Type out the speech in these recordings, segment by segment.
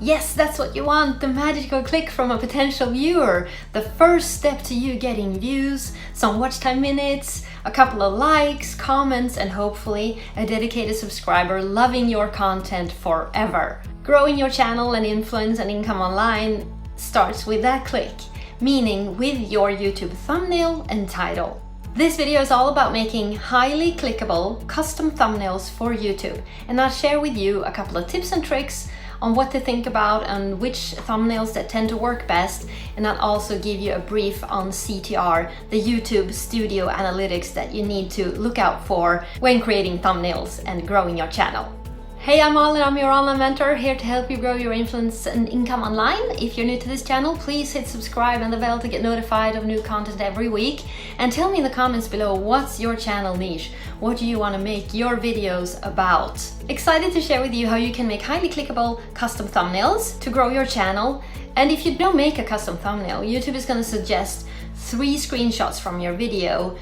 Yes, that's what you want, the magical click from a potential viewer. The first step to you getting views, some watch time minutes, a couple of likes, comments, and hopefully a dedicated subscriber loving your content forever. Growing your channel and influence and income online starts with that click, meaning with your YouTube thumbnail and title. This video is all about making highly clickable custom thumbnails for YouTube, and I'll share with you a couple of tips and tricks on what to think about and which thumbnails that tend to work best, and I'll also give you a brief on CTR, the YouTube Studio Analytics that you need to look out for when creating thumbnails and growing your channel. Hey, I'm Malin, I'm your online mentor, here to help you grow your influence and income online. If you're new to this channel, please hit subscribe and the bell to get notified of new content every week. And tell me in the comments below, what's your channel niche? What do you want to make your videos about? Excited to share with you how you can make highly clickable custom thumbnails to grow your channel. And if you don't make a custom thumbnail, YouTube is going to suggest 3 screenshots from your video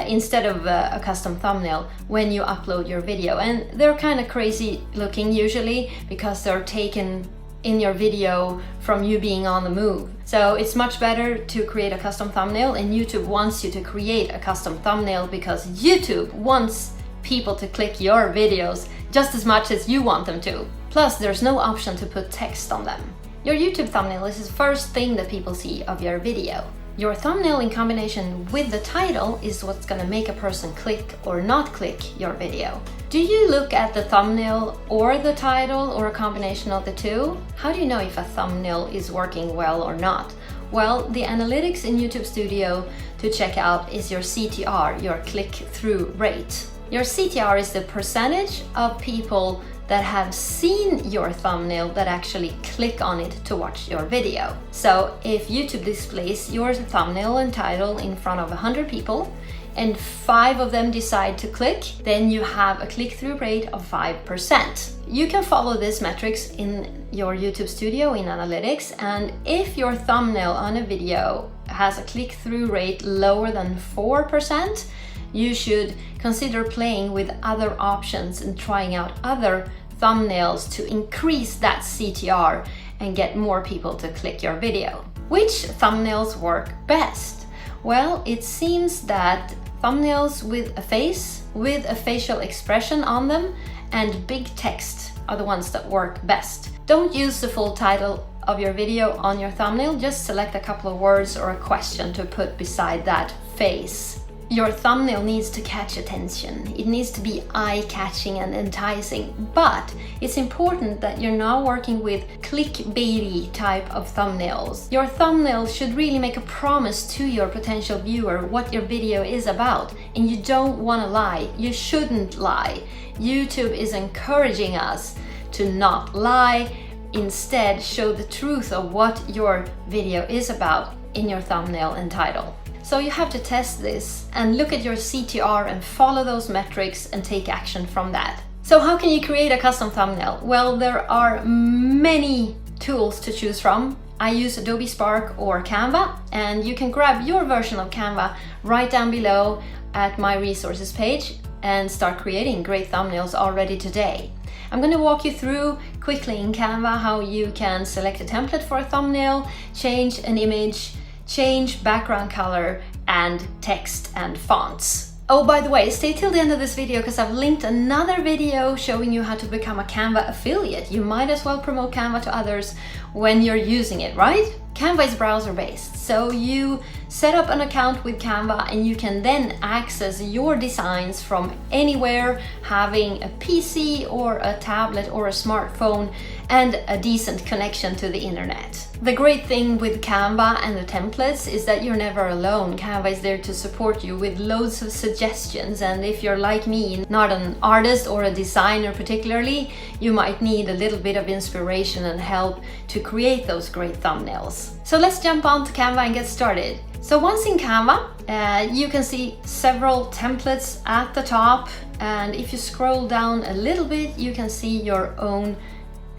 instead of a custom thumbnail when you upload your video, and they're kind of crazy looking usually because they're taken in your video from you being on the move. So it's much better to create a custom thumbnail, and YouTube wants you to create a custom thumbnail because YouTube wants people to click your videos just as much as you want them to. Plus, there's no option to put text on them. Your YouTube thumbnail is the first thing that people see of your video. Your thumbnail in combination with the title is what's going to make a person click or not click your video. Do you look at the thumbnail or the title or a combination of the two? How do you know if a thumbnail is working well or not? Well, the analytics in YouTube Studio to check out is your CTR, your click-through rate. Your CTR is the percentage of people that have seen your thumbnail that actually click on it to watch your video. So if YouTube displays your thumbnail and title in front of 100 people and 5 of them decide to click, then you have a click-through rate of 5%. You can follow these metrics in your YouTube Studio in Analytics, and if your thumbnail on a video has a click-through rate lower than 4%, you should consider playing with other options and trying out other thumbnails to increase that CTR and get more people to click your video. Which thumbnails work best? Well, it seems that thumbnails with a face, with a facial expression on them, and big text are the ones that work best. Don't use the full title of your video on your thumbnail, just select a couple of words or a question to put beside that face. Your thumbnail needs to catch attention. It needs to be eye-catching and enticing, but it's important that you're not working with clickbaity type of thumbnails. Your thumbnail should really make a promise to your potential viewer what your video is about, and you don't want to lie. You shouldn't lie. YouTube is encouraging us to not lie. Instead, show the truth of what your video is about in your thumbnail and title. So you have to test this and look at your CTR and follow those metrics and take action from that. So how can you create a custom thumbnail? Well, there are many tools to choose from. I use Adobe Spark or Canva, and you can grab your version of Canva right down below at my resources page and start creating great thumbnails already today. I'm going to walk you through quickly in Canva how you can select a template for a thumbnail, change an image, change background color and text and fonts. Oh, by the way, stay till the end of this video because I've linked another video showing you how to become a Canva affiliate. You might as well promote Canva to others when you're using it, right? Canva is browser-based, so you set up an account with Canva and you can then access your designs from anywhere, having a PC or a tablet or a smartphone and a decent connection to the internet. The great thing with Canva and the templates is that you're never alone. Canva is there to support you with loads of suggestions, and if you're like me, not an artist or a designer particularly, you might need a little bit of inspiration and help to create those great thumbnails. So let's jump onto Canva and get started. So once in Canva, you can see several templates at the top, and if you scroll down a little bit, you can see your own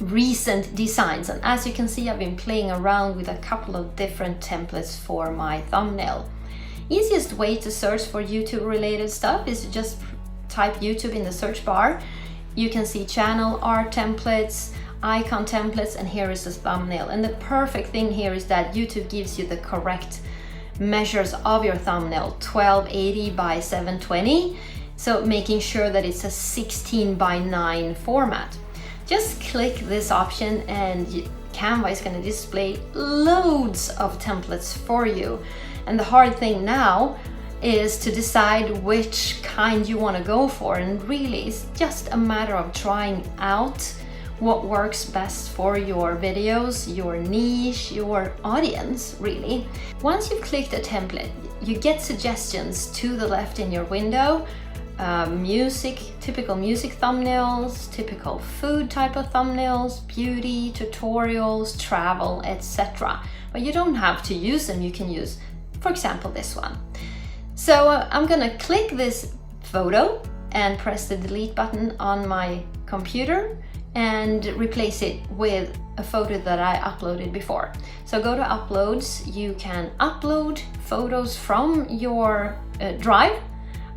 recent designs. And as you can see, I've been playing around with a couple of different templates for my thumbnail. Easiest way to search for YouTube related stuff is to just type YouTube in the search bar. You can see channel art templates, icon templates, and here is the thumbnail. And the perfect thing here is that YouTube gives you the correct measures of your thumbnail, 1280 by 720. So making sure that it's a 16 by 9 format. Just click this option and Canva is going to display loads of templates for you. And the hard thing now is to decide which kind you want to go for, and really it's just a matter of trying out what works best for your videos, your niche, your audience, really. Once you've clicked a template, you get suggestions to the left in your window. Typical music thumbnails, typical food type of thumbnails, beauty, tutorials, travel, etc. But you don't have to use them. You can use, for example, this one. So I'm gonna click this photo and press the delete button on my computer and replace it with a photo that I uploaded before. So go to uploads. You can upload photos from your drive,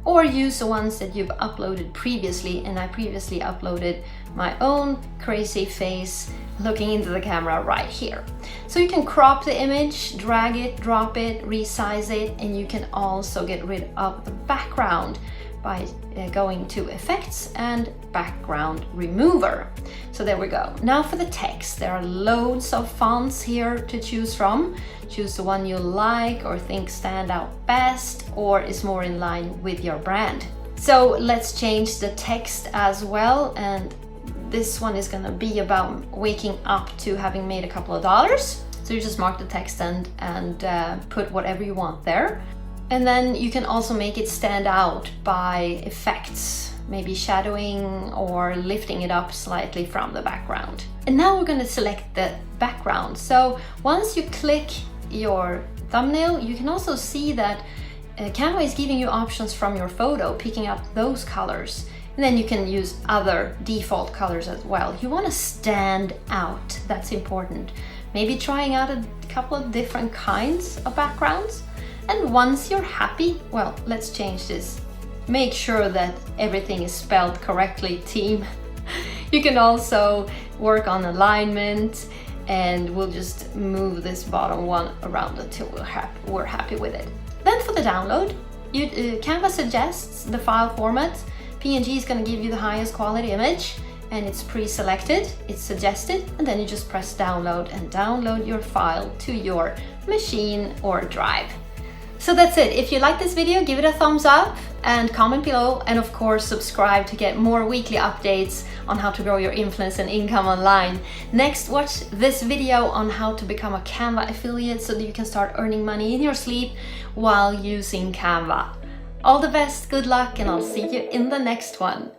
or use the ones that you've uploaded previously. And I previously uploaded my own crazy face looking into the camera right here. So you can crop the image, drag it, drop it, resize it, and you can also get rid of the background by going to effects and background remover. So there we go. Now for the text, there are loads of fonts here to choose from. Choose the one you like or think stand out best or is more in line with your brand. So let's change the text as well, and this one is gonna be about waking up to having made a couple of dollars. So you just mark the text and put whatever you want there. And then you can also make it stand out by effects, maybe shadowing or lifting it up slightly from the background. And now we're going to select the background. So once you click your thumbnail, you can also see that Canva is giving you options from your photo, picking up those colors. And then you can use other default colors as well. You want to stand out, that's important. Maybe trying out a couple of different kinds of backgrounds. And once you're happy, well, let's change this. Make sure that everything is spelled correctly, team. You can also work on alignment, and we'll just move this bottom one around until we're happy with it. Then for the download, Canva suggests the file format. PNG is going to give you the highest quality image, and it's pre-selected, it's suggested, and then you just press download and download your file to your machine or drive. So that's it. If you like this video, give it a thumbs up and comment below, and of course subscribe to get more weekly updates on how to grow your influence and income online. Next, watch this video on how to become a Canva affiliate so that you can start earning money in your sleep while using Canva. All the best, good luck, and I'll see you in the next one.